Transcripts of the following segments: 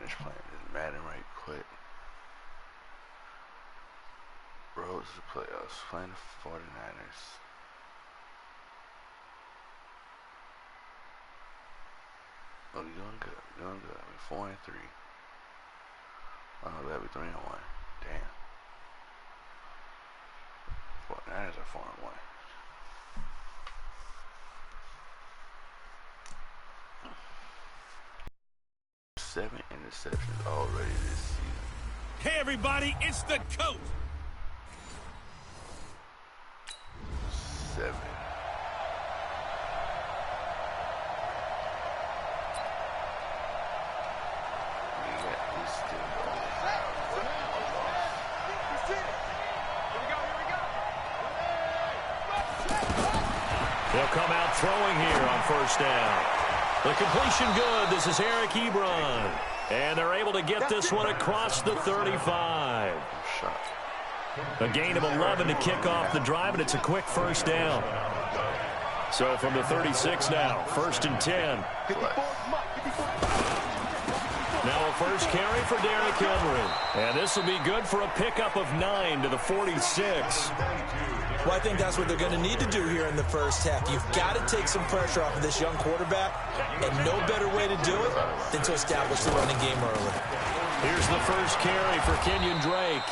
finish playing this Madden right quick. Road to the playoffs. Playing the 49ers. Oh, you're doing good. You're doing good. We're 4-3. Oh, that'd be 3-1. Damn. 49ers are 4-1. Seven interceptions already this season. Hey, everybody, it's the coach. 7. They'll come out throwing here on first down. The completion good. This is Eric Ebron. And they're able to get this one across the 35. A gain of 11 to kick off the drive, and it's a quick first down. So from the 36 now, 1st and 10. Now a first carry for Derrick Henry. And this will be good for a pickup of 9 to the 46. Well, I think that's what they're going to need to do here in the first half. You've got to take some pressure off of this young quarterback, and no better way to do it than to establish the running game early. Here's the first carry for Kenyon Drake.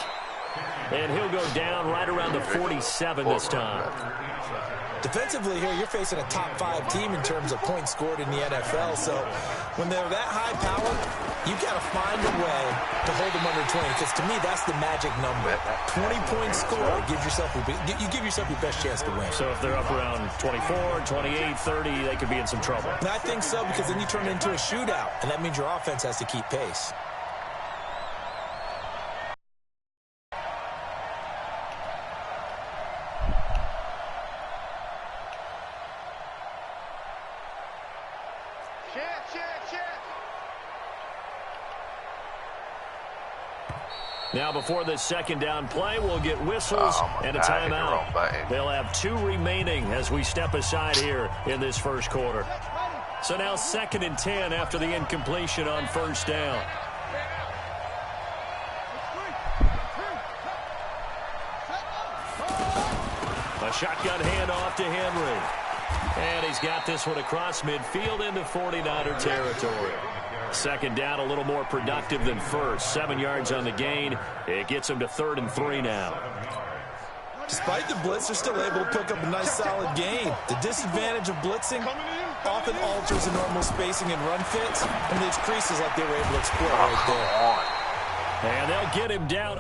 And he'll go down right around the 47 this time. Defensively here, you're facing a top-5 team in terms of points scored in the NFL. So when they're that high-powered, you've got to find a way to hold them under 20. Because to me, that's the magic number. 20-point score, you give yourself your best chance to win. So if they're up around 24, 28, 30, they could be in some trouble. And I think so, because then you turn it into a shootout, and that means your offense has to keep pace. Now before this second down play, we'll get whistles and a timeout. They'll have 2 remaining as we step aside here in this first quarter. So now 2nd and 10 after the incompletion on first down. A shotgun handoff to Henry. And he's got this one across midfield into 49er territory. Second down, a little more productive than first. 7 yards on the gain. It gets him to 3rd and 3 now. Despite the blitz, they're still able to pick up a nice solid gain. The disadvantage of blitzing often alters the normal spacing and run fits, and these creases like they were able to exploit right there. And they'll get him down.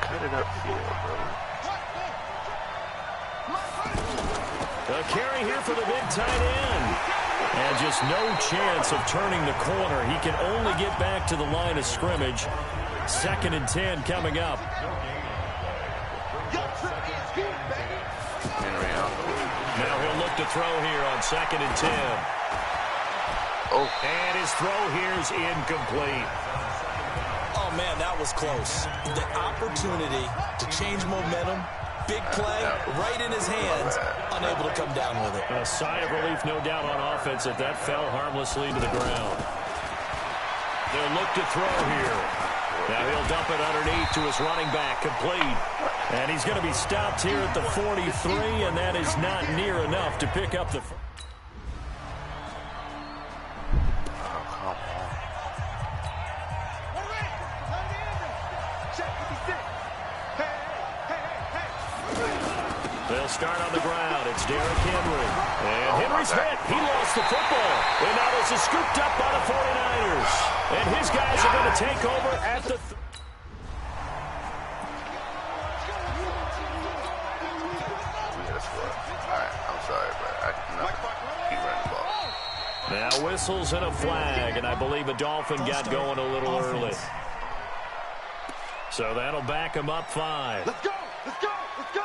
Cut it upfield, bro. A carry here for the big tight end. And just no chance of turning the corner. He can only get back to the line of scrimmage. 2nd and 10 coming up. Now he'll look to throw here on 2nd and 10. Oh. And his throw here is incomplete. Oh, man, that was close. The opportunity to change momentum, big play, right in his hands, unable to come down with it. A sigh of relief, no doubt, on offense that fell harmlessly to the ground. They'll look to throw here. Now he'll dump it underneath to his running back, complete. And he's going to be stopped here at the 43, and that is not near enough to pick up the... They'll start on the ground. It's Derrick Henry. And Henry's hit. He lost the football. And now this is scooped up by the 49ers. And his guys are going to take over at the... Alright, I'm sorry, but I cannot keep running the ball. Now whistles and a flag. And I believe a Dolphin got going a little early. So that'll back him up 5. Let's go! Let's go! Let's go!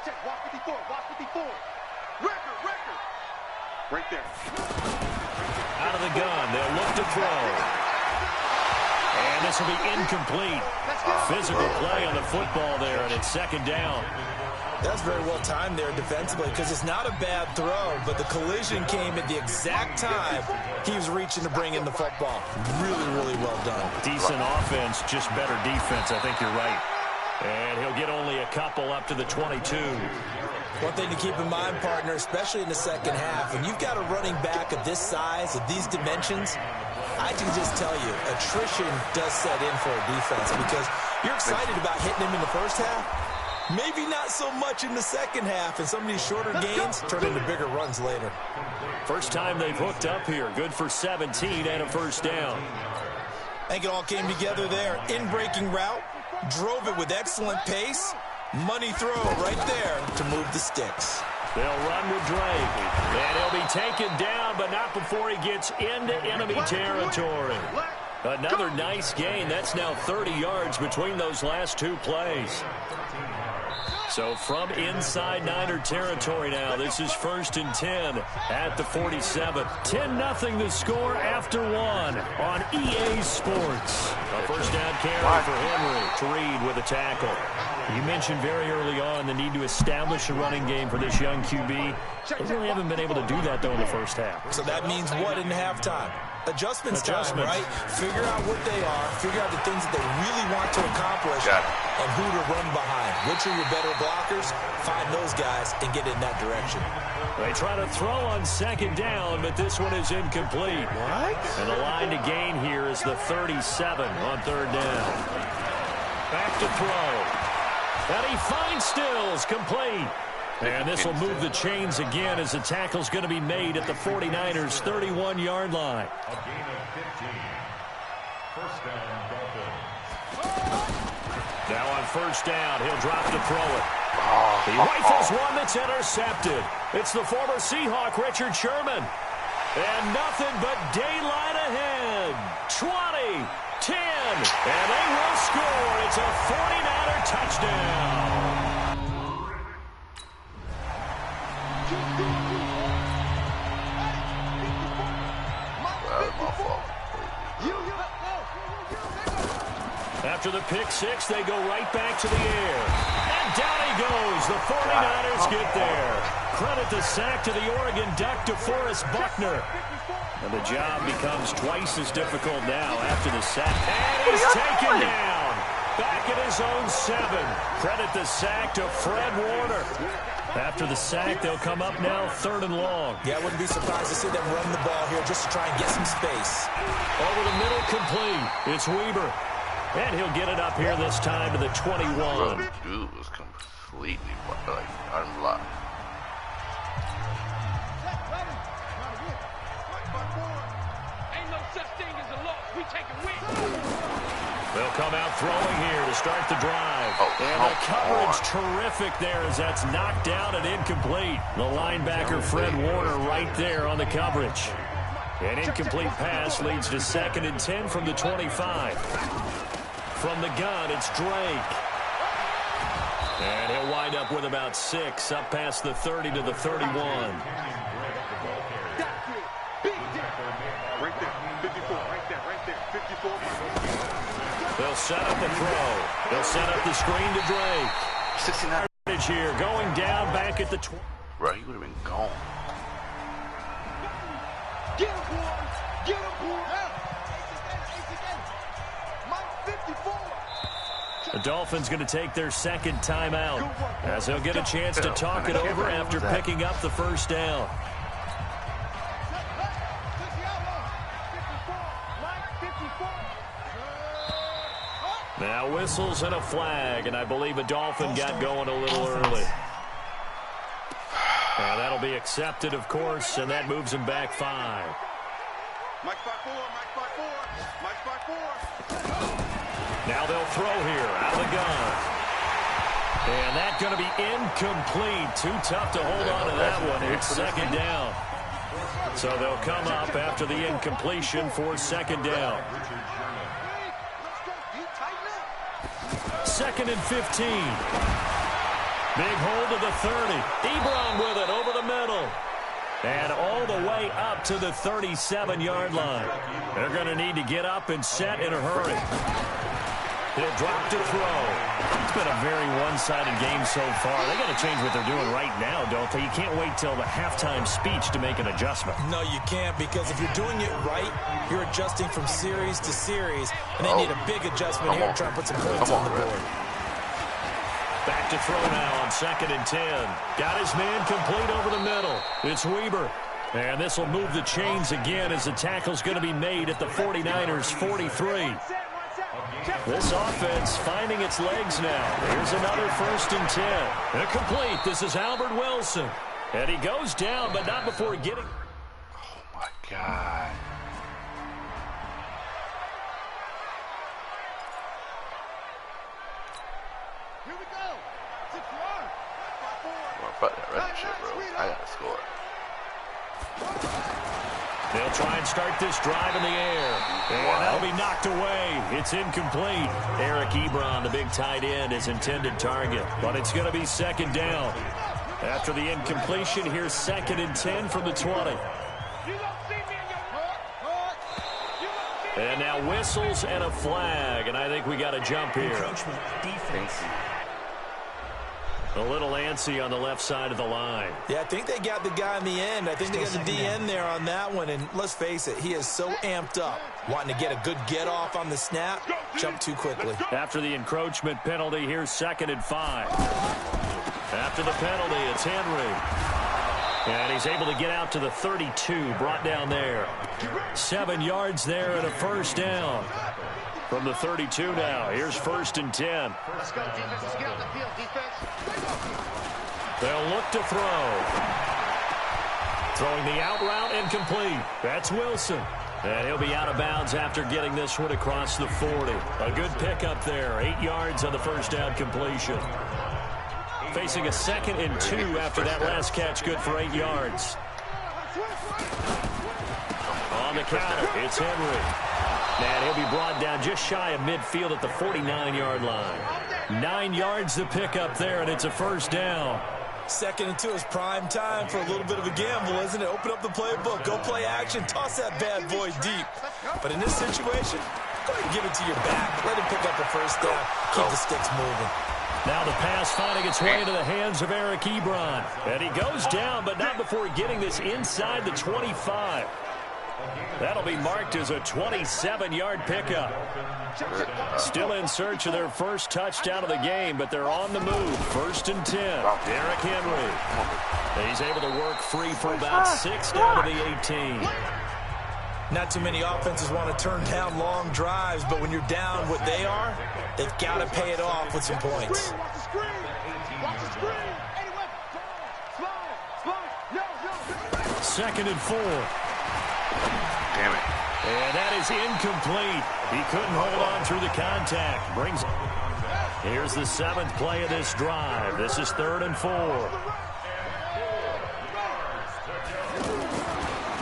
Check, watch 54, watch 54. Record. Right there. Out of the gun, they'll look to throw. And this will be incomplete. Physical play on the football there, and it's second down. That's very well timed there defensively because it's not a bad throw, but the collision came at the exact time he was reaching to bring in the football. Really, really well done. Decent offense, just better defense. I think you're right. And he'll get only a couple up to the 22. One thing to keep in mind, partner, especially in the second half, when you've got a running back of this size, of these dimensions, I can just tell you, attrition does set in for a defense because you're excited about hitting him in the first half. Maybe not so much in the second half, and some of these shorter gains turn into bigger runs later. First time they've hooked up here. Good for 17 and a first down. I think it all came together there. In-breaking route, drove it with excellent pace. Money throw right there to move the sticks. They'll run with Drake, and he'll be taken down, but not before he gets into enemy territory. Another nice gain. That's now 30 yards between those last two plays. So from inside Niner territory now, this is 1st and 10 at the 47. 10-0 the score after one on EA Sports. A first down carry for Henry. Reed with a tackle. You mentioned very early on the need to establish a running game for this young QB. They really haven't been able to do that, though, in the first half. So that means what in halftime? Adjustments time, right? Figure out what they are. Figure out the things that they really want to accomplish and who to run behind. Which are your better blockers? Find those guys and get in that direction. They try to throw on second down, but this one is incomplete. What? And the line to gain here is the 37 on third down. Back to throw. And he finds Stills, complete. And this will move the chains again as the tackle's going to be made at the 49ers' 31-yard line. Now on first down, he'll drop to throw it. He rifles one that's intercepted. It's the former Seahawk, Richard Sherman. And nothing but daylight ahead. 20, 10, and they will score. It's a 49er touchdown. After the pick six, they go right back to the air. And down he goes. The 49ers get there. Credit the sack to the Oregon Duck, DeForest Buckner. And the job becomes twice as difficult now after the sack. And he's taken down. Back at his own 7. Credit the sack to Fred Warner. After the sack, they'll come up now 3rd and long. Yeah, I wouldn't be surprised to see them run the ball here just to try and get some space. Over the middle, complete. It's Weber. And he'll get it up here this time to the 21. Bro, dude was completely unlocked. Ain't no such thing as a loss. We take a win. They'll come out throwing here to start the drive. And the coverage terrific there as that's knocked down and incomplete. The linebacker, Fred Warner, right there on the coverage. An incomplete pass leads to 2nd and 10 from the 25. From the gun, it's Drake. And he'll wind up with about 6, up past the 30 to the 31. Right there, 54, right there, 54. They'll set up the throw. They'll set up the screen to Drake. 69. Here, going down back at the 20. Bro, he would have been gone. Get him, boys! Get him, boys! Mike 54! The Dolphins going to take their 2nd timeout as they'll get a chance to talk it over after picking up the first down. Now whistles and a flag, and I believe a Dolphin got going a little early. And that'll be accepted, of course, and that moves him back 5. Mike 5-4, Mike 5-4, Mike 5-4. Now they'll throw here out of the gun. And that's going to be incomplete. Too tough to hold on to that one. It's 2nd down. So they'll come up after the incompletion for 2nd down. 2nd and 15. Big hold of the 30. Ebron with it over the middle. And all the way up to the 37-yard line. They're going to need to get up and set in a hurry. He'll drop to throw. It's been a very one-sided game so far. They got to change what they're doing right now, don't they? You can't wait till the halftime speech to make an adjustment. No, you can't, because if you're doing it right, you're adjusting from series to series, and they need a big adjustment here to try and put some points on the board. Back to throw now on 2nd and 10. Got his man complete over the middle. It's Weber. And this will move the chains again as the tackle's going to be made at the 49ers' 43. This offense finding its legs now. Here's another 1st and 10. Incomplete. This is Albert Wilson. And he goes down, but not before getting... Oh, my God. Here we go. 6 yards. Well, fuck that running shit, bro. I got to score. They'll try and start this drive in the air. And that'll be knocked away. It's incomplete. Eric Ebron, the big tight end, is intended target. But it's going to be 2nd down. After the incompletion, here's 2nd and 10 from the 20. And now whistles and a flag. And I think we got a jump here. A little antsy on the left side of the line. Yeah, I think they got the guy in the end. I think they got the DN there on that one. And let's face it, he is so amped up, wanting to get a good get-off on the snap, jump too quickly. After the encroachment penalty, here's 2nd and 5. After the penalty, it's Henry. And he's able to get out to the 32, brought down there. 7 yards there and a 1st down. From the 32 now, here's 1st and 10. Let's go, defense. Let's get on the field, defense. They'll look to throw. Throwing the out route incomplete. That's Wilson. And he'll be out of bounds after getting this one across the 40. A good pickup there. 8 yards on the 1st down completion. Facing a 2nd and 2 after that last catch, good for 8 yards. On the counter, it's Henry. And he'll be brought down just shy of midfield at the 49-yard line. 9 yards to pick up there, and it's a 1st down. 2nd and 2 is prime time for a little bit of a gamble, isn't it? Open up the playbook, go play action, toss that bad boy deep. But in this situation, go ahead and give it to your back. Let him pick up a 1st down. Keep the sticks moving. Now the pass finding its way into the hands of Eric Ebron. And he goes down, but not before getting this inside the 25. That'll be marked as a 27-yard pickup. Still in search of their first touchdown of the game, but they're on the move. 1st and 10. Derrick Henry. He's able to work free for about 6 down to the 18. Not too many offenses want to turn down long drives, but when you're down what they are, they've got to pay it off with some points. Watch the screen. Watch the screen. Anyway, slide. 2nd and 4. Damn it. And that is incomplete. He couldn't hold on through the contact. Brings it. Here's the 7th play of this drive. This is 3rd and 4.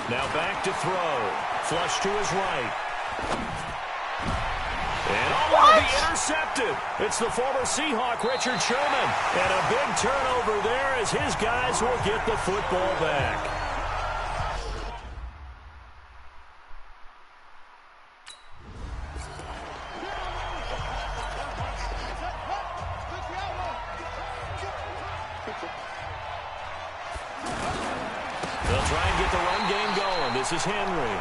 Now back to throw. Flush to his right. And will be intercepted. It's the former Seahawk, Richard Sherman. And a big turnover there as his guys will get the football back. This is Henry.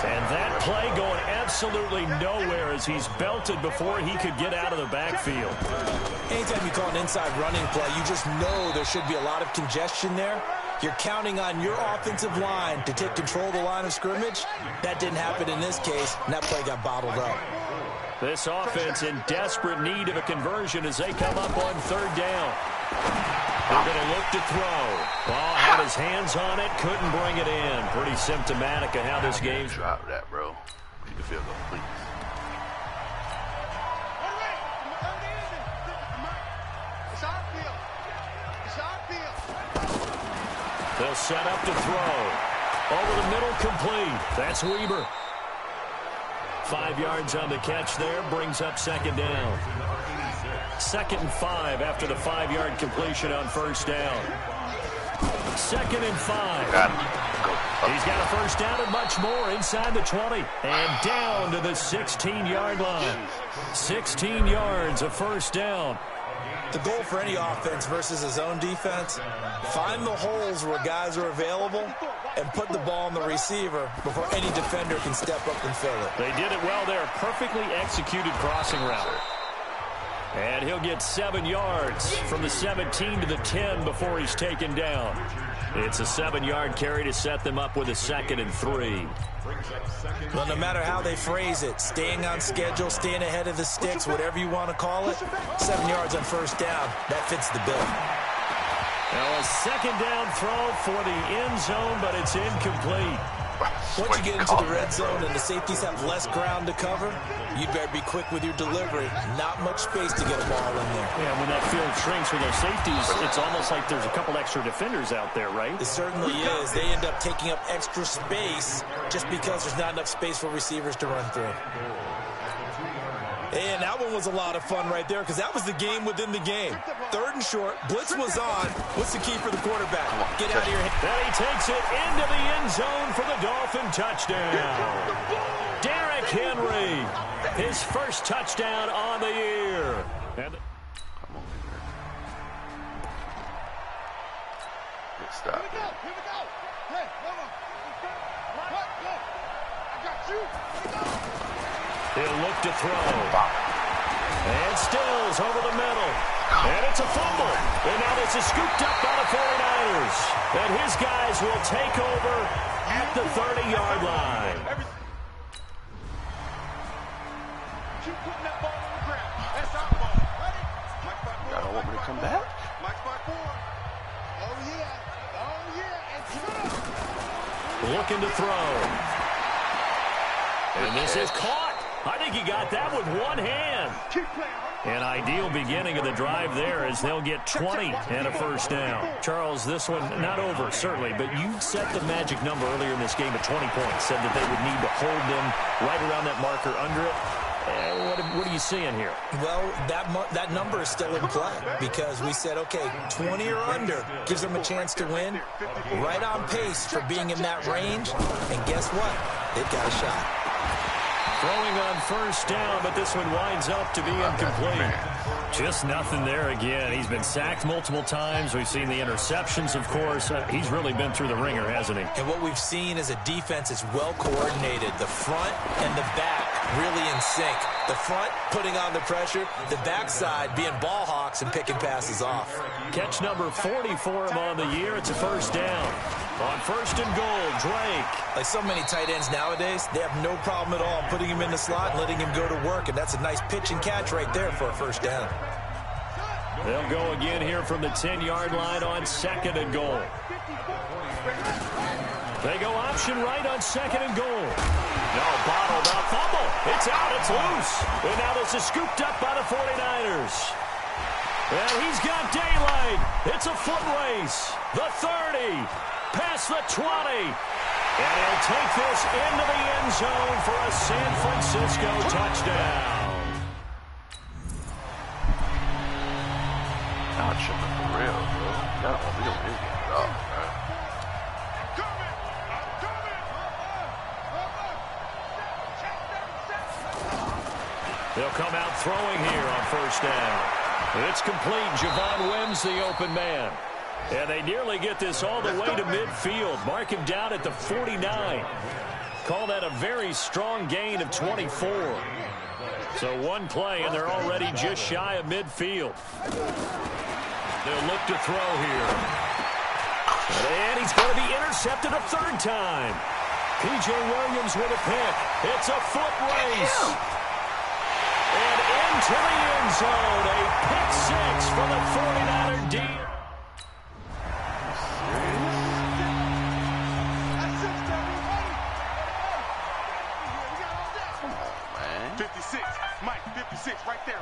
And that play going absolutely nowhere as he's belted before he could get out of the backfield. Anytime you call an inside running play, you just know there should be a lot of congestion there. You're counting on your offensive line to take control of the line of scrimmage. That didn't happen in this case, and that play got bottled up. This offense in desperate need of a conversion as they come up on 3rd down. They're going to look to throw. Ball had his hands on it, couldn't bring it in. Pretty symptomatic of how this game's... Drop that, bro. Keep the field goal, please. They'll set up to throw. Over the middle, complete. That's Weber. 5 yards on the catch there, brings up 2nd down. 2nd and 5 after the 5-yard completion on 1st down. 2nd and 5. Got him. Go. He's got a first down and much more inside the 20. And down to the 16-yard line. 16 yards, a first down. The goal for any offense versus his own defense, find the holes where guys are available and put the ball on the receiver before any defender can step up and fill it. They did it well there. Perfectly executed crossing route. And he'll get 7 yards from the 17 to the 10 before he's taken down. It's a 7-yard carry to set them up with a 2nd and 3. Well, no matter how they phrase it, staying on schedule, staying ahead of the sticks, whatever you want to call it, 7 yards on first down, that fits the bill. Now a 2nd down throw for the end zone, but it's incomplete. Once you get into the red zone and the safeties have less ground to cover, you'd better be quick with your delivery. Not much space to get a ball in there. Yeah, when that field shrinks with those safeties, it's almost like there's a couple extra defenders out there, right? It certainly is. They end up taking up extra space just because there's not enough space for receivers to run through. And that one was a lot of fun right there because that was the game within the game. 3rd and short. Blitz was on. What's the key for the quarterback? Get out of here. Then he takes it into the end zone for the Dolphin touchdown. Derrick Henry, his first touchdown on the year. And Come on, good stop. Here we go. Hey, hold on. What? Go. I got you. he'll look to throw. And Stills over the middle. And it's a fumble. And now this is scooped up by the 49ers. And his guys will take over at the 30-yard line. Keep putting that ball on the ground. That's our ball. Ready? Y'all don't want me to come back? Mike's by 4. Oh, yeah. Oh, yeah. And throw. Looking to throw. And this is caught. I think he got that with one hand. Keep playing. An ideal beginning of the drive there as they'll get 20 and a first down. Charles, this one not over, certainly, but you set the magic number earlier in this game at 20 points, said that they would need to hold them right around that marker under it. What are you seeing here? Well, that number is still in play because we said, okay, 20 or under gives them a chance to win. Right on pace for being in that range. And guess what? They've got a shot. Throwing on first down, but this one winds up to be incomplete. Just nothing there again. He's been sacked multiple times. We've seen the interceptions, of course. He's really been through the ringer, hasn't he? And what we've seen is a defense that's well coordinated. The front and the back really in sync. The front putting on the pressure, the backside being ball hawks and picking passes off. Catch number 40 for him on the year. It's a first down. On 1st and goal, Drake. Like so many tight ends nowadays, they have no problem at all putting him in the slot and letting him go to work. And that's a nice pitch and catch right there for a first down. They'll go again here from the 10-yard line on 2nd and goal. They go option right on 2nd and goal. No, bottled up fumble. It's out. It's loose. And now this is scooped up by the 49ers. And he's got daylight. It's a foot race. The 30. Past the 20. And he'll take this into the end zone for a San Francisco touchdown. Y'all tripping for real, bro. Y'all don't want me to win at all, bro. They'll come out throwing here on first down. It's complete. Javon wins the open man. And they nearly get this all the way to midfield. Mark him down at the 49. Call that a very strong gain of 24. So one play, and they're already just shy of midfield. They'll look to throw here. And he's going to be intercepted a 3rd time. P.J. Williams with a pick. It's a foot race. And into the end zone. A pick 6 for the 49er D.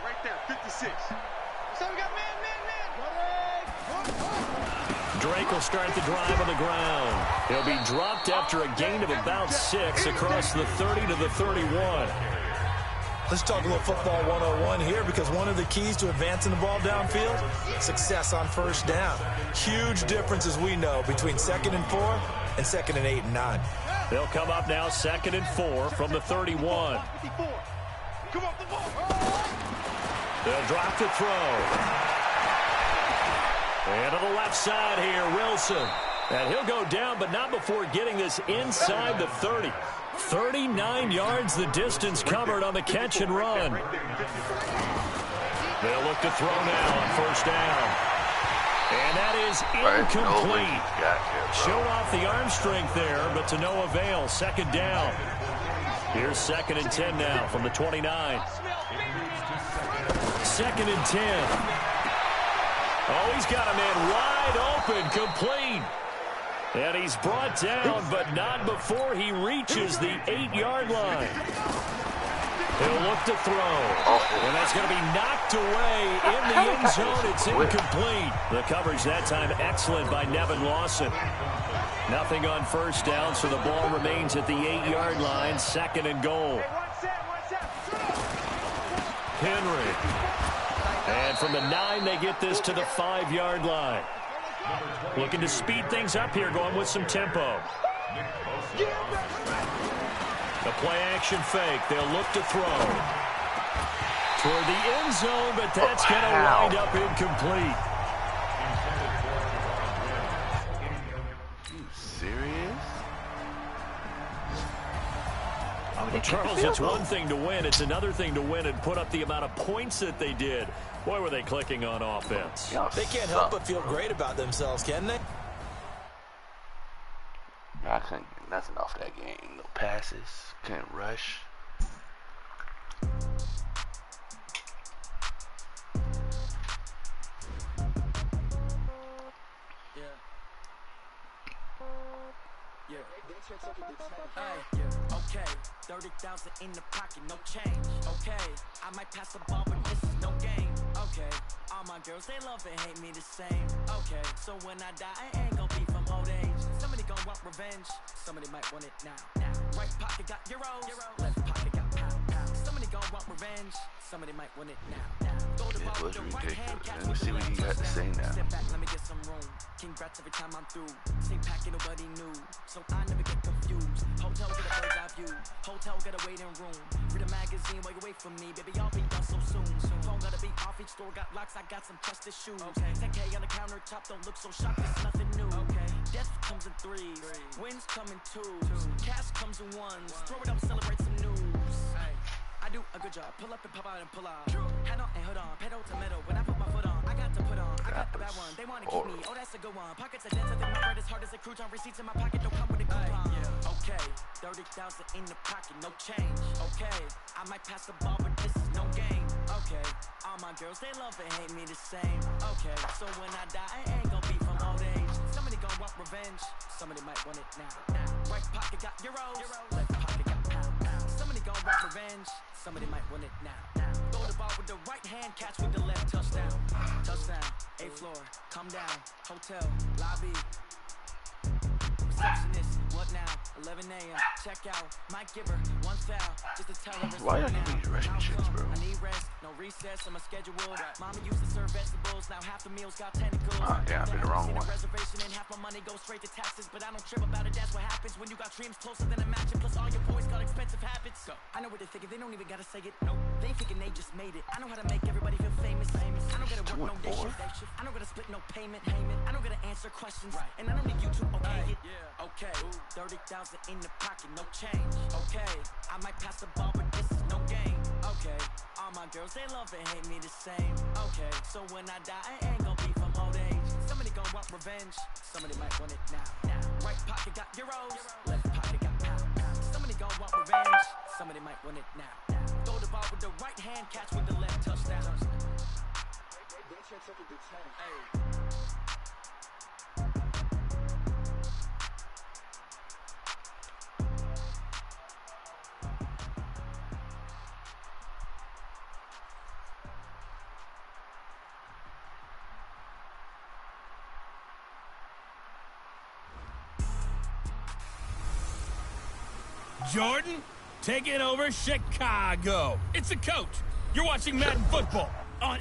Right there, 56. So we got man. Drake will start the drive on the ground. He'll be dropped after a gain of about 6 across the 30 to the 31. Let's talk a little football 101 here, because one of the keys to advancing the ball downfield, success on first down. Huge difference, as we know, between 2nd and 4 and 2nd and 8 and 9. They'll come up now 2nd and 4 from the 31. They'll drop to throw. And to the left side here, Wilson. And he'll go down, but not before getting this inside the 30. 39 yards the distance covered on the catch and run. They'll look to throw now on first down. And that is incomplete. Showed off the arm strength there, but to no avail. 2nd down. Here's 2nd and 10 now from the 29. 2nd and 10. Oh, he's got a man wide open, complete. And he's brought down, but not before he reaches the 8-yard line. He'll look to throw. And that's going to be knocked away in the end zone. It's incomplete. The coverage that time excellent by Nevin Lawson. Nothing on first down, so the ball remains at the 8-yard line. 2nd and goal. Henry. And from the 9, they get this to the 5-yard line. Looking to speed things up here, going with some tempo. The play-action fake. They'll look to throw. Toward the end zone, but that's going to wind up incomplete. You serious? Well, Charles, it's one thing to win. It's another thing to win and put up the amount of points that they did. Boy, were they clicking on offense. They can't help but feel great about themselves, can they? I couldn't get nothing off that game. No passes. Couldn't rush. Okay, 30,000 in the pocket, no change. Okay, I might pass the ball, but this is no game. Okay, all my girls, they love and hate me the same. Okay, so when I die, I ain't gonna be from old age. Somebody gonna want revenge, somebody might want it now. Right pocket got euros, left pocket got pound. Somebody gonna want revenge, somebody might want it now. It was ridiculous. Let me see what you got to say now. Step back, let me get some room. Congrats every time I'm through. Same packet, nobody knew, so I never get confused. Hotel get a bird's eye view. Hotel get a waiting room. Read a magazine while you wait for me, baby. I'll be done so soon. Phone gotta be off. Each store got locks. I got some trusted shoes. 10K on the countertop. Don't look so shocked. It's nothing new. Death comes in threes. Wins come in twos. Cash comes in ones. Throw it up, celebrate some news. I do a good job. Pull up and pop out and pull out. Hand on and hood on. Pedal to metal. When I put my foot on, I got to put on. I got the bad one. They want to keep me. Oh, that's a good one. Pockets are denser than my bread. As hard as a crouton. Receipts in my pocket. Don't come with a coupon. Okay. 30,000 in the pocket. No change. Okay. I might pass the ball, but this is no game. Okay. All my girls, they love and hate me the same. Okay. So when I die, I ain't gonna be from old age. Somebody gonna want revenge. Somebody might want it now. Right pocket got euros. Left pocket got pound. Somebody gonna want revenge. Somebody might want it now. Throw the ball with the right hand, catch with the left. Touchdown. Touchdown. 8th floor. Come down. Hotel. Lobby. Receptionist. What now? 11 a.m. Check out. Mike Giver. 1 foul. Just to tell her it's Why over y'all now. need rushing shits, bro? I need rest. No recess on my schedule. Mama used to serve vegetables. Now half the meals got tentacles. Oh, damn, I did the wrong one. Reservation and half my money goes straight to taxes. But I don't trip about it. That's what happens when you got dreams closer than a match. Plus all your boys got expensive habits. I know what they're thinking. They don't even gotta say it. Nope. They ain't thinking they just made it. I know how to make everybody feel famous. I don't gotta work no day shift. I don't gotta split no payment. I don't gotta answer questions. And I don't need you to okay it. Okay. 30,000 in the pocket, no change. Okay. I might pass the ball, but this is no game. Okay. All my girls, they love and hate me the same. Okay. So when I die, I ain't gonna be from old age. Somebody gonna want revenge. Somebody might want it now. Right pocket got euros. Left pocket got pound. Somebody gonna want revenge. Somebody might want it now. Throw the ball with the right hand, catch with the left. Touchdown. Hey. Jordan, taking over Chicago. It's the coach. You're watching Madden football on...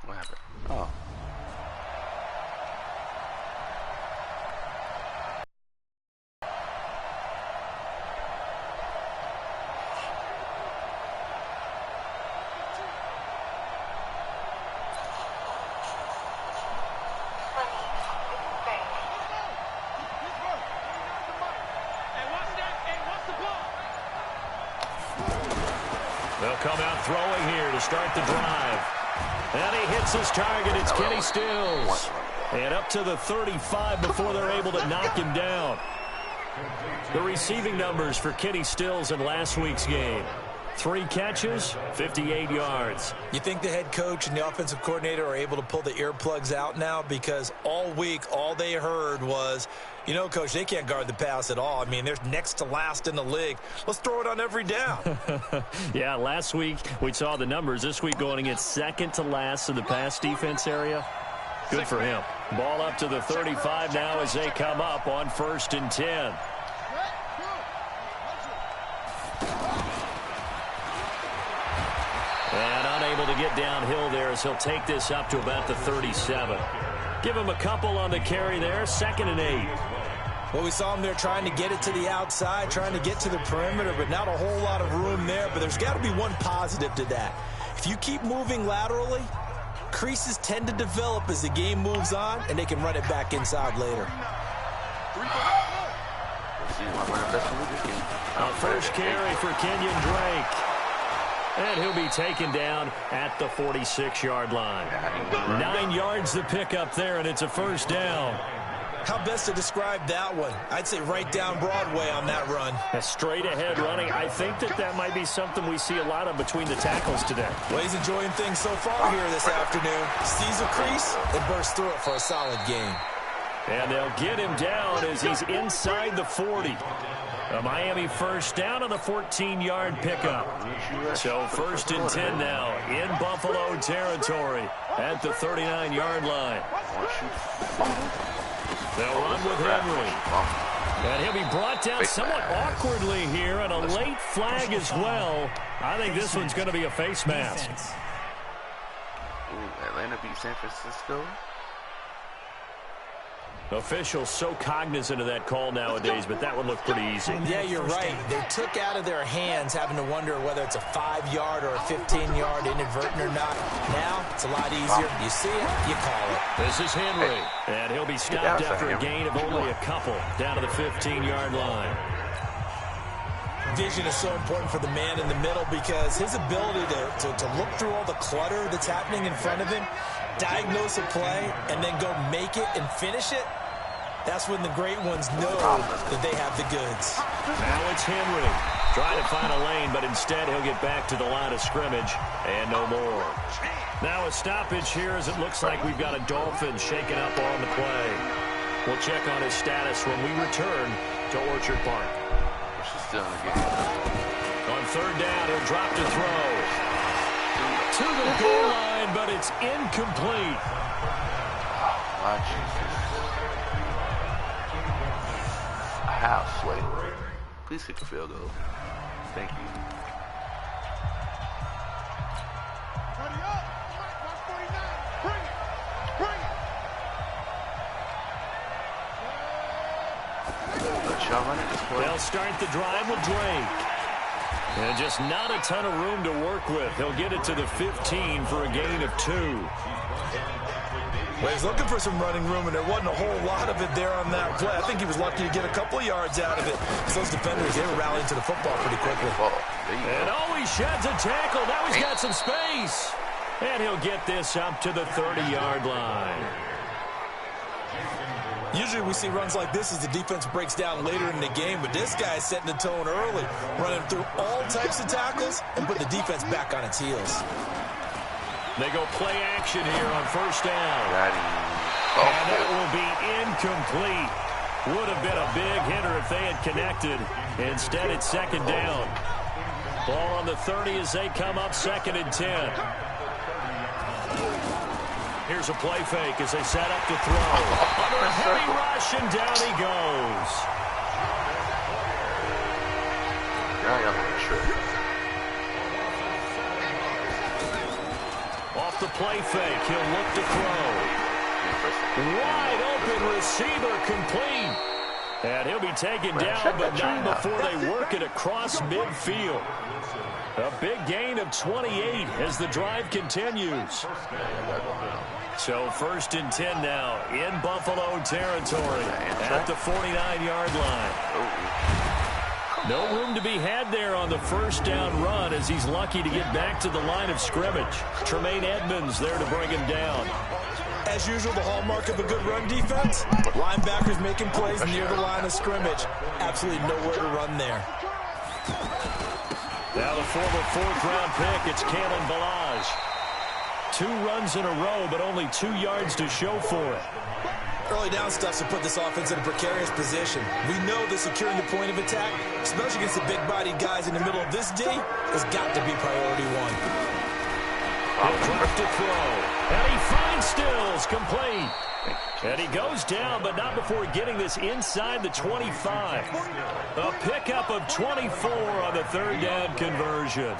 What happened? Oh. They'll come out throwing here to start the drive. And he hits his target. It's Kenny Stills. And up to the 35 before they're able to knock him down. The receiving numbers for Kenny Stills in last week's game. 3 catches, 58 yards. You think the head coach and the offensive coordinator are able to pull the earplugs out now? Because all week, all they heard was, you know, Coach, they can't guard the pass at all. I mean, they're next to last in the league. Let's throw it on every down. Yeah, last week we saw the numbers. This week going against second to last in the pass defense area. Good for him. Ball up to the 35 now as they come up on 1st and 10. And unable to get downhill there as he'll take this up to about the 37. Give him a couple on the carry there. 2nd and 8. Well, we saw him there trying to get it to the outside, trying to get to the perimeter, but not a whole lot of room there. But there's got to be one positive to that. If you keep moving laterally, creases tend to develop as the game moves on, and they can run it back inside later. First carry for Kenyon Drake. And he'll be taken down at the 46-yard line. 9 yards to pick up there, and it's a 1st down. How best to describe that one? I'd say right down Broadway on that run. A straight-ahead running. I think that might be something we see a lot of between the tackles today. Well, he's enjoying things so far here this afternoon. Sees a crease and bursts through it for a solid game. And they'll get him down as he's inside the 40. A Miami 1st down on the 14-yard pickup. So 1st and 10 now in Buffalo territory at the 39-yard line. They'll run with Henry. And he'll be brought down somewhat awkwardly here, and a late flag as well. I think this one's going to be a face mask. Ooh, Atlanta beat San Francisco. Officials so cognizant of that call nowadays, but that would look pretty easy. Yeah, you're right. They took out of their hands having to wonder whether it's a 5-yard or a 15-yard inadvertent or not. Now, it's a lot easier. You see it, you call it. This is Henry, and he'll be stopped after a gain of only a couple down to the 15-yard line. Vision is so important for the man in the middle because his ability to look through all the clutter that's happening in front of him, diagnose a play, and then go make it and finish it, that's when the great ones know that they have the goods. Now it's Henry trying to find a lane, but instead he'll get back to the line of scrimmage and no more. Now a stoppage here as it looks like we've got a Dolphin shaken up on the play. We'll check on his status when we return to Orchard Park. Still in the game. On 3rd down, he'll drop to throw. To the goal line, but it's incomplete. My Jesus. How, Slade? Please kick a field goal. Thank you. Ready up. Watch 49. Bring it. Bring it. Let y'all run it this way. They'll start the drive with Drake. And just not a ton of room to work with. He'll get it to the 15 for a gain of 2. Well, he's looking for some running room, and there wasn't a whole lot of it there on that play. I think he was lucky to get a couple of yards out of it. So those defenders, they were rallying to the football pretty quickly. And always sheds a tackle. Now he's got some space. And he'll get this up to the 30-yard line. Usually we see runs like this as the defense breaks down later in the game, but this guy is setting the tone early, running through all types of tackles and put the defense back on its heels. They go play action here on 1st down. And that will be incomplete. Would have been a big hitter if they had connected. Instead, it's second down. Ball on the 30 as they come up 2nd and 10. Here's a play fake as they set up to throw. Under a heavy rush, and down he goes. Off the play fake, he'll look to throw. Wide open receiver, complete. And he'll be taken down, but not before they work it across midfield. A big gain of 28 as the drive continues. So 1st and 10 now in Buffalo territory at the 49-yard line. No room to be had there on the 1st down run as he's lucky to get back to the line of scrimmage. Tremaine Edmonds there to bring him down. As usual, the hallmark of a good run defense, linebackers making plays near the line of scrimmage. Absolutely nowhere to run there. Now the former 4th-round pick, it's Kalen Ballage. 2 runs in a row, but only 2 yards to show for it. Early down stuff to put this offense in a precarious position. We know that securing the point of attack, especially against the big-bodied guys in the middle of this D, has got to be priority 1. He'll drop to throw, and he finds Stills, complete. And he goes down, but not before getting this inside the 25. A pickup of 24 on the 3rd down conversion.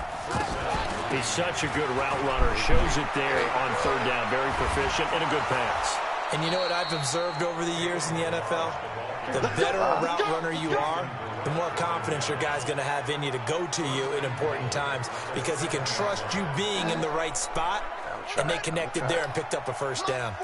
He's such a good route runner. Shows it there on 3rd down. Very proficient and a good pass. And you know what I've observed over the years in the NFL? The better a route runner you are, the more confidence your guy's going to have in you to go to you in important times because he can trust you being in the right spot, and they connected there and picked up a 1st down.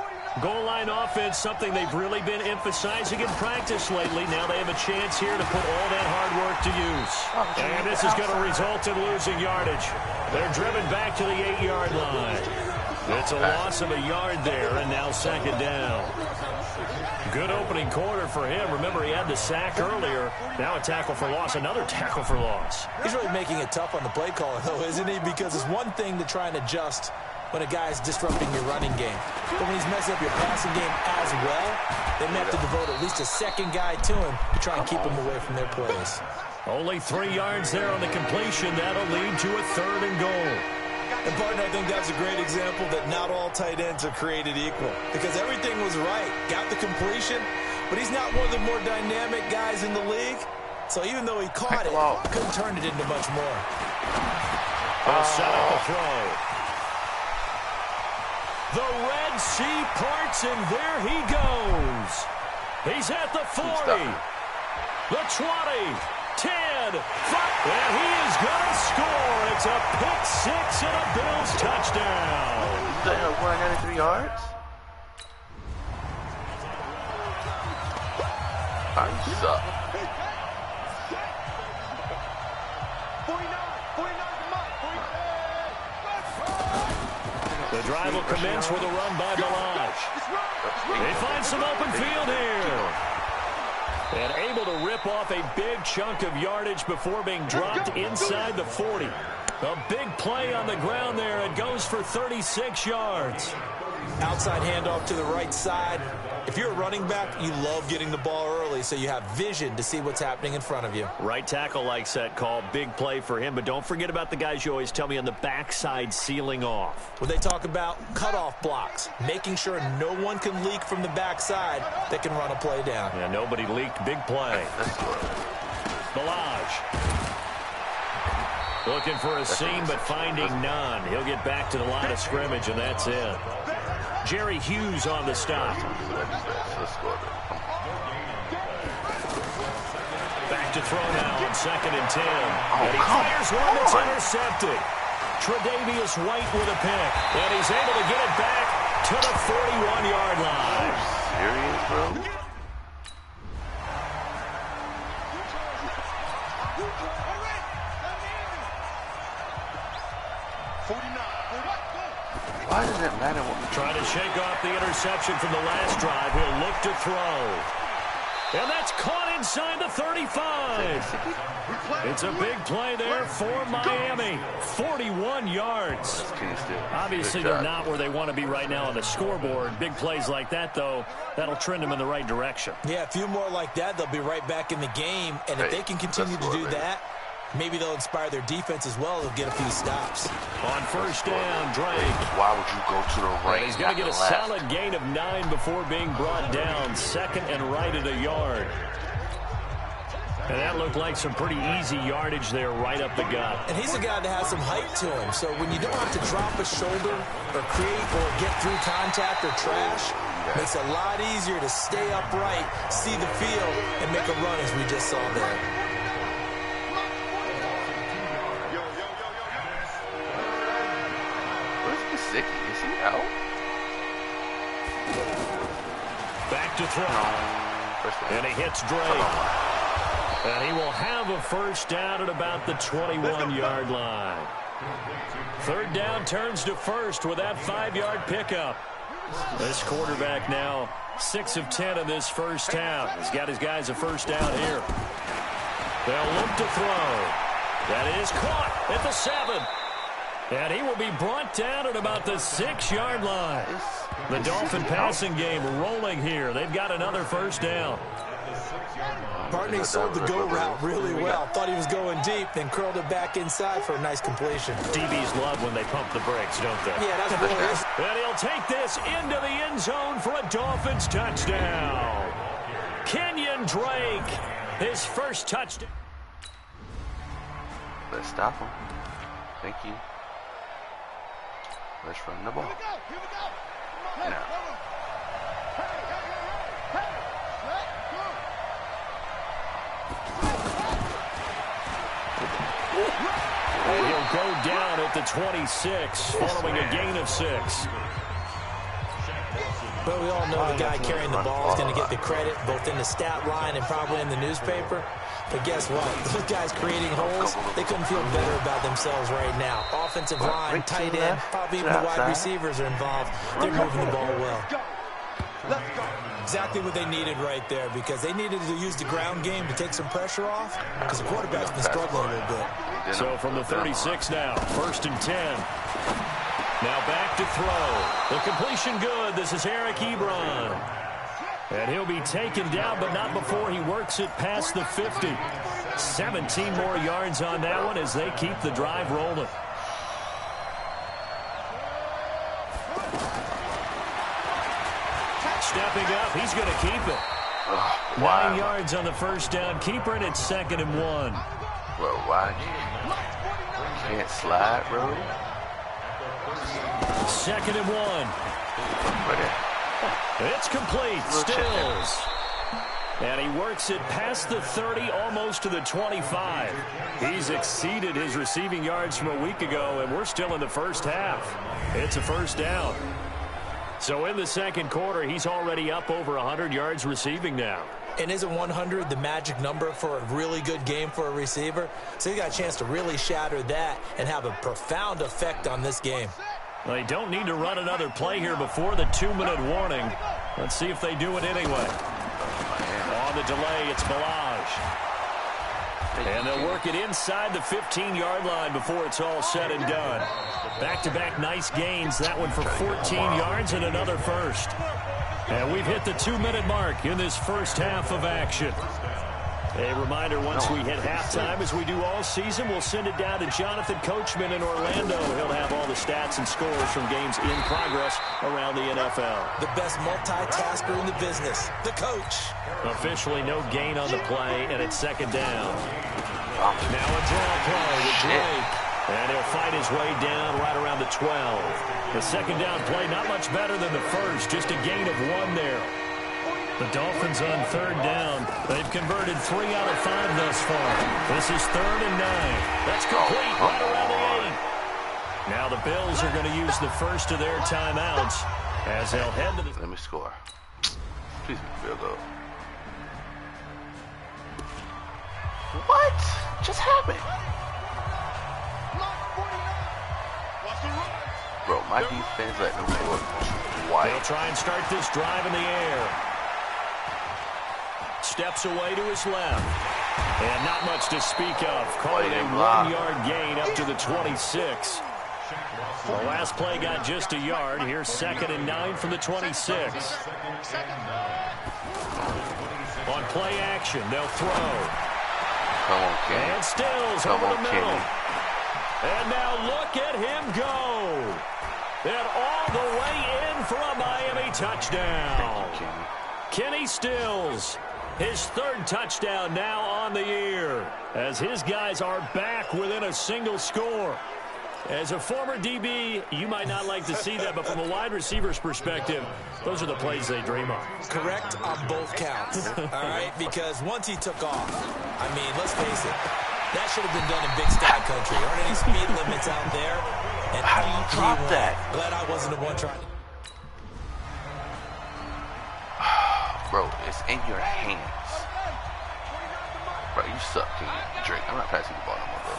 Goal line offense, something they've really been emphasizing in practice lately. Now they have a chance here to put all that hard work to use. And this is going to result in losing yardage. They're driven back to the 8-yard line. It's a loss of a yard there, and now 2nd down. Good opening quarter for him. Remember, he had the sack earlier. Now a tackle for loss, another tackle for loss. He's really making it tough on the play caller, though, isn't he? Because it's one thing to try and adjust when a guy's disrupting your running game. But when he's messing up your passing game as well, they may have to devote at least a 2nd guy to him to try and keep him away from their plays. Only 3 yards there on the completion. That'll lead to a 3rd and goal. And, Barton, I think that's a great example that not all tight ends are created equal. Because everything was right. Got the completion, but he's not one of the more dynamic guys in the league. So even though he caught it, couldn't turn it into much more. They'll set up a throw. The Red Sea parts, and there he goes. He's at the 40, the 20, 10, 5, and he is going to score. It's a pick 6 and a Bills touchdown. They have 193 yards. I suck. 49. The drive will commence with a run by Ballage. They find some open field here. And able to rip off a big chunk of yardage before being dropped inside the 40. A big play on the ground there. It goes for 36 yards. Outside handoff to the right side. If you're a running back, you love getting the ball early so you have vision to see what's happening in front of you. Right tackle likes that call. Big play for him. But don't forget about the guys you always tell me on the backside sealing off. When they talk about cutoff blocks, making sure no one can leak from the backside that can run a play down. Yeah, nobody leaked. Big play. Ballage. Looking for a seam, but finding none. He'll get back to the line of scrimmage, and that's it. Jerry Hughes on the stop. Back to throw now on 2nd and 10. And he fires one that's intercepted. Tre'Davious White with a pick. And he's able to get it back to the 41-yard line. Serious, bro? Why does it matter? Trying to shake off the interception from the last drive. He'll look to throw. And that's caught inside the 35. It's a big play there for Miami. 41 yards. Obviously, they're not where they want to be right now on the scoreboard. Big plays like that, though, that'll trend them in the right direction. Yeah, a few more like that, they'll be right back in the game. And if they can continue to do that, maybe they'll inspire their defense as well. They'll get a few stops. On first down, Drake. Why would you go to the right? He's going to get a solid gain of 9 before being brought down. Second and right at a yard. And that looked like some pretty easy yardage there right up the gut. And he's a guy that has some height to him. So when you don't have to drop a shoulder or create or get through contact or trash, it makes it a lot easier to stay upright, see the field, and make a run as we just saw there. Is he out? Back to throw. And he hits Drake. And he will have a first down at about the 21-yard line. Third down turns to first with that 5-yard pickup. This quarterback now 6 of 10 in this first half. He's got his guys a first down here. They'll look to throw. That is caught at the 7. And he will be brought down at about the 6-yard line. The Dolphin passing game rolling here. They've got another first down. Barney sold the go route really well. Thought he was going deep, then curled it back inside for a nice completion. DBs love when they pump the brakes, don't they? Yeah, that's what it is. And he'll take this into the end zone for a Dolphins touchdown. Kenyon Drake, his first touchdown. Let's stop him. Thank you. Let's run the ball. Here we go. Now. And he'll go down at the 26, following a gain of 6. But we all know the guy carrying the ball is going to get the credit, both in the stat line and probably in the newspaper. But guess what? Those guys creating holes, they couldn't feel better about themselves right now. Offensive line, tight end, probably even the wide receivers are involved. They're moving the ball well. Exactly what they needed right there, because they needed to use the ground game to take some pressure off, because the quarterback's been struggling a little bit. So from the 36 now, 1st and 10. Now back to throw. The completion good. This is Eric Ebron. And he'll be taken down, but not before he works it past the 50. 17 more yards on that one as they keep the drive rolling. Stepping up, he's going to keep it. 9 yards on the first down. Keeper, and it's 2nd and 1. Bro, why? Can't slide, bro. 2nd and 1. It's complete. Stills. And he works it past the 30, almost to the 25. He's exceeded his receiving yards from a week ago, and we're still in the first half. It's a first down. So in the second quarter, he's already up over 100 yards receiving now. And isn't 100 the magic number for a really good game for a receiver? So he got a chance to really shatter that and have a profound effect on this game. Well, they don't need to run another play here before the 2-minute warning. Let's see if they do it anyway. On the delay, it's Balaj. And they'll work it inside the 15-yard line before it's all said and done. Back-to-back nice gains. That one for 14 yards and another first. And we've hit the 2-minute mark in this first half of action. A reminder, once we hit halftime, as we do all season, we'll send it down to Jonathan Coachman in Orlando. He'll have all the stats and scores from games in progress around the NFL. The best multitasker in the business, the coach. Officially no gain on the play, and it's 2nd down. Now a draw play with Drake. And he'll fight his way down right around the 12. The 2nd down play, not much better than the first, just a gain of 1 there. The Dolphins on 3rd down. They've converted 3 out of 5 thus far. This is 3rd and 9. That's complete right around the 8. Now the Bills are going to use the first of their timeouts as they'll head to the... Let me score. Please be field goal. What just happened? Bro, my defense let them score twice. They'll try and start this drive in the air. steps away to his left. And not much to speak of. Call it a 1-yard gain up to the 26. The last play got just a yard. Here's 2nd and 9 from the 26. On play action, they'll throw. Come on, Kenny. And Stills Come over on, the middle. Kenny. And now look at him go. And all the way in for a Miami touchdown. Thank you, Kenny. Kenny Stills, his 3rd touchdown now on the year, as his guys are back within a single score. As a former DB, you might not like to see that, but from a wide receiver's perspective, those are the plays they dream of. Correct on both counts, all right? Because once he took off, I mean, let's face it, that should have been done in Big Sky Country. Aren't any speed limits out there? And how do you drop that? Glad I wasn't the one trying to. Bro, it's in your hands. Bro, you suck, King. Drake, I'm not passing the ball no more, bro.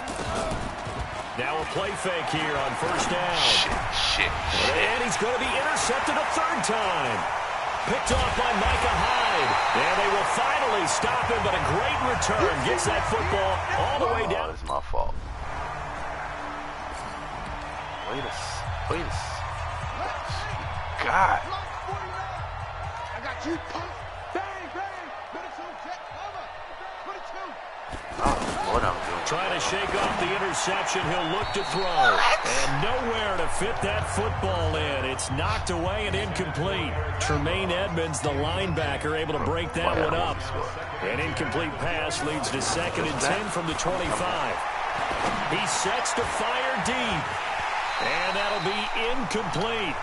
Now a play fake here on 1st down. Shit. And he's going to be intercepted a 3rd time. Picked off by Micah Hyde. And they will finally stop him, but a great return. Gets that football all the way down. It's my fault. Wait a God. I got you, punk. Bang, bang. Jet cover. 22. Oh, what I'm doing. Trying to shake off the interception. He'll look to throw. And nowhere to fit that football in. It's knocked away and incomplete. Tremaine Edmonds, the linebacker, able to break that one up. An incomplete pass leads to 2nd and 10 from the 25. He sets to fire deep. And that'll be incomplete.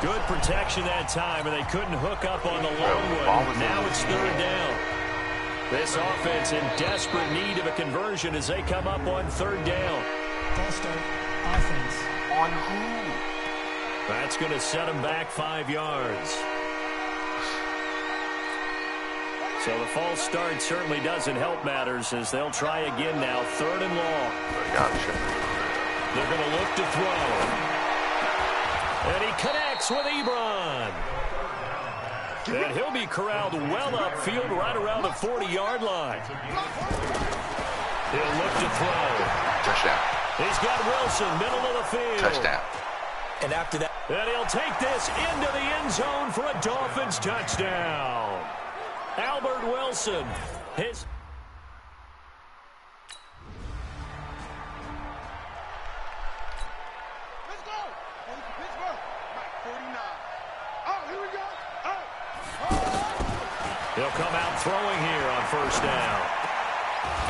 Good protection that time, and they couldn't hook up on the long one. Now it's 3rd down. This offense in desperate need of a conversion as they come up on 3rd down. False start offense. On who? That's going to set them back 5 yards. So the false start certainly doesn't help matters as they'll try again now. 3rd and long. They're going to look to throw. And he connects with Ebron. And he'll be corralled well upfield right around the 40-yard line. He'll look to throw. Touchdown. He's got Wilson, middle of the field. Touchdown. And after that. And he'll take this into the end zone for a Dolphins touchdown. Albert Wilson. His... He'll come out throwing here on 1st down.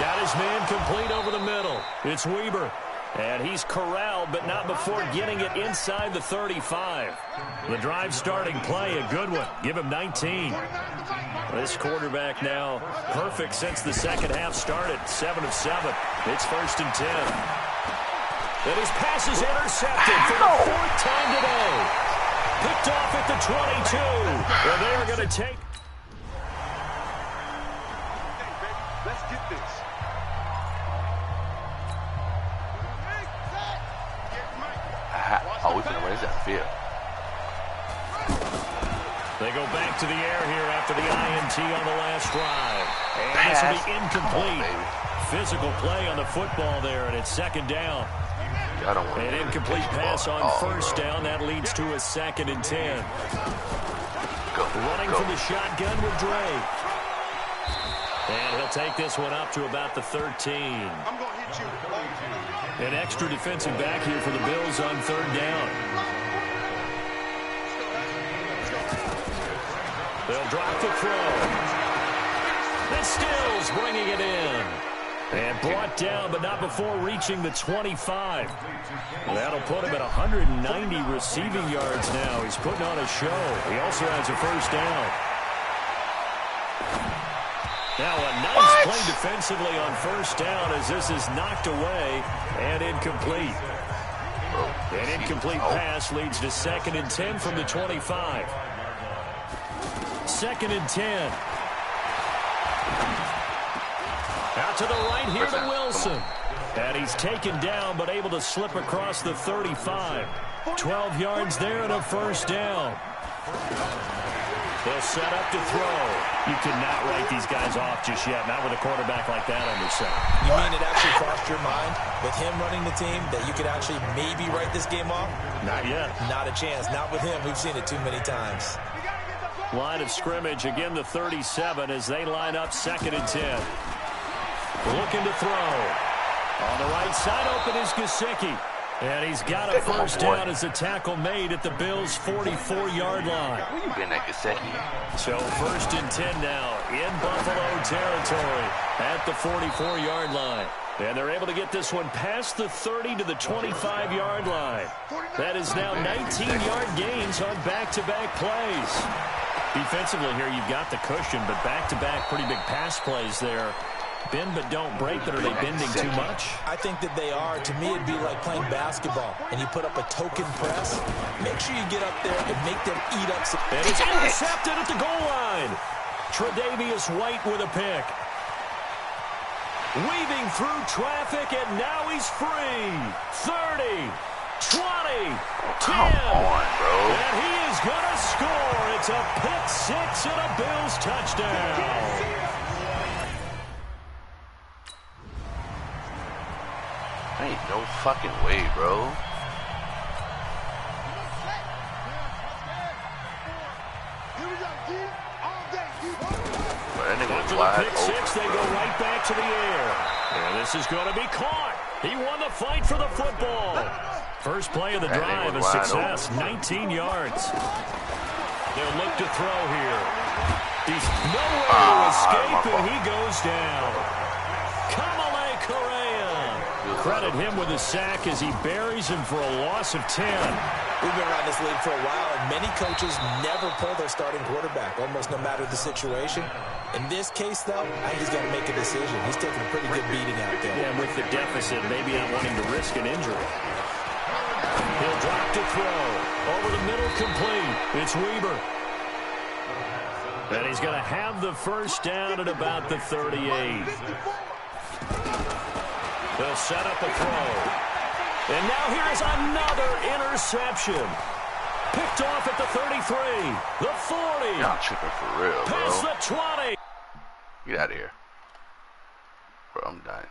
Got his man complete over the middle. It's Weber. And he's corralled, but not before getting it inside the 35. The drive starting play, a good one. Give him 19. This quarterback now perfect since the 2nd half started. 7 of 7. It's 1st and 10. And his pass is intercepted for the 4th time today. Picked off at the 22. And they are going to take... Let's get this. Oh, we can raise that field. They go back to the air here after the INT on the last drive. And this will be incomplete. Physical play on the football there, and it's 2nd down. An incomplete pass on 1st down. That leads to a 2nd and 10. Running from the shotgun with Drake. And he'll take this one up to about the 13. I'm going to hit you. An extra defensive back here for the Bills on 3rd down. They'll drop the throw. And Stills bringing it in. And brought down, but not before reaching the 25. That'll put him at 190 receiving yards now. He's putting on a show. He also has a 1st down. Now a nice play defensively on 1st down as this is knocked away and incomplete. An incomplete pass leads to 2nd and 10 from the 25. 2nd and 10. Out to the right here to Wilson. And he's taken down but able to slip across the 35. 12 yards there and a 1st down. They'll set up to throw. You cannot write these guys off just yet, not with a quarterback like that under center. You mean it actually crossed your mind with him running the team that you could actually maybe write this game off? Not yet. Not a chance. Not with him. We've seen it too many times. Line of scrimmage, again the 37 as they line up 2nd and 10. Looking to throw. On the right side, open is Gesicki. And he's got a first down as a tackle made at the Bills' 44-yard line. Where you been at, Gesicki? So 1st and 10 now in Buffalo territory at the 44-yard line. And they're able to get this one past the 30 to the 25-yard line. That is now 19-yard gains on back-to-back plays. Defensively here, you've got the cushion, but back-to-back pretty big pass plays there. Bend but don't break, but are they bending too much? I think that they are. To me, it'd be like playing basketball, and you put up a token press. Make sure you get up there and make them eat up some. And it's intercepted at the goal line. Tre'Davious White with a pick. Weaving through traffic, and now he's free. 30, 20, 10. Come on, bro. And he is going to score. It's a pick six and a Bills touchdown. Ain't no fucking way, bro. After the pick six, they go right back to the air. And this is going to be caught. He won the fight for the football. First play of the drive, a success, 19 yards. They'll look to throw here. He's nowhere to escape, and he goes down. Kamale Correa. Credit him with a sack as he buries him for a loss of 10. We've been around this league for a while, and many coaches never pull their starting quarterback, almost no matter the situation. In this case, though, I think he's got to make a decision. He's taking a pretty good beating out there. Yeah, with the deficit, maybe not wanting to risk an injury. He'll drop to throw. Over the middle, complete. It's Weber. And he's going to have the first down at about the 38. They'll set up a throw. And now here is another interception. Picked off at the 33, the 40. Y'all tripping for real, bro. Past the 20. Get out of here. Bro, I'm dying.